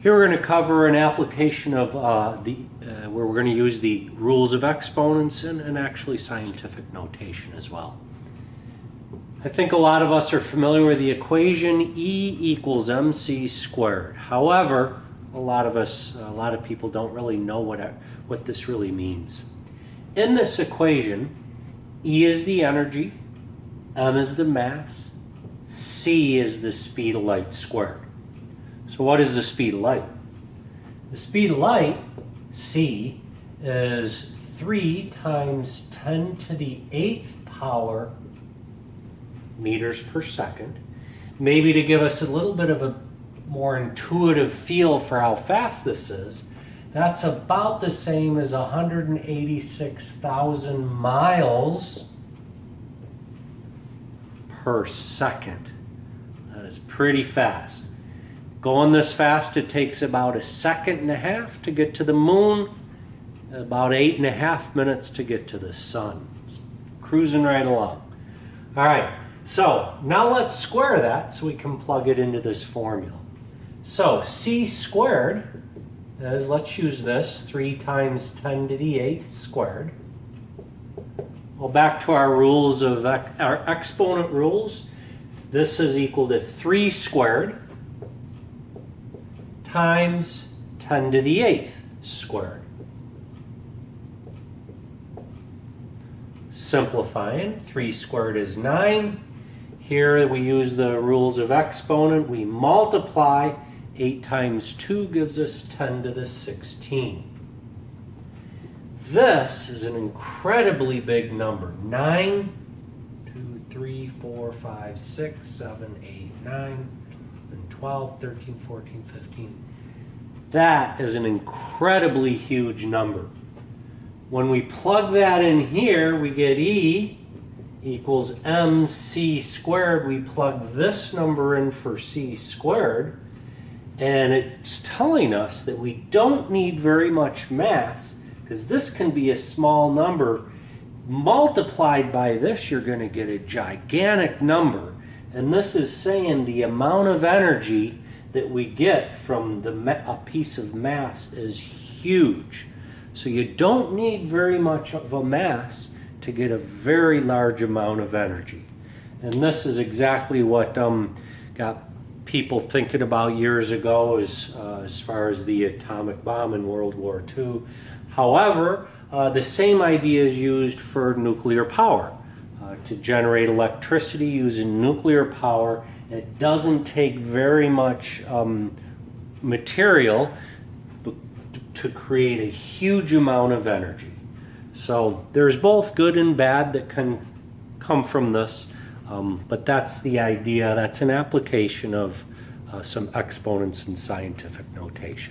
Here we're going to cover an application of where we're going to use the rules of exponents and actually scientific notation as well. I think a lot of us are familiar with the equation E equals mc squared. However, a lot of people don't really know what this really means. In this equation, E is the energy, m is the mass, c is the speed of light squared. So what is the speed of light? The speed of light, c, is 3 times 10 to the 8th power meters per second. Maybe to give us a little bit of a more intuitive feel for how fast this is, that's about the same as 186,000 miles per second. That is pretty fast. Going this fast, it takes about 1.5 seconds to get to the moon, about 8.5 minutes to get to the sun. It's cruising right along. All right, so now let's square that so we can plug it into this formula. So c squared is, let's use this, 3 times 10 to the 8th squared. Well, back to our rules of our exponent rules. This is equal to 3 squared times 10 to the 8th squared. Simplifying, 3 squared is 9. Here we use the rules of exponent. We multiply. 8 times 2 gives us 10 to the 16. This is an incredibly big number. 9, 2, 3, 4, 5, 6, 7, 8, 9, and 12, 13, 14, 15. That is an incredibly huge number. When we plug that in here, we get E equals mc squared. We plug this number in for c squared, and it's telling us that we don't need very much mass, because this can be a small number. Multiplied by this, you're going to get a gigantic number. And this is saying the amount of energy that we get from a piece of mass is huge. So you don't need very much of a mass to get a very large amount of energy. And this is exactly what got people thinking about years ago as far as the atomic bomb in World War II. However, the same idea is used for nuclear power. To generate electricity using nuclear power, it doesn't take very much material to create a huge amount of energy. So there's both good and bad that can come from this, but that's the idea. That's an application of some exponents in scientific notation.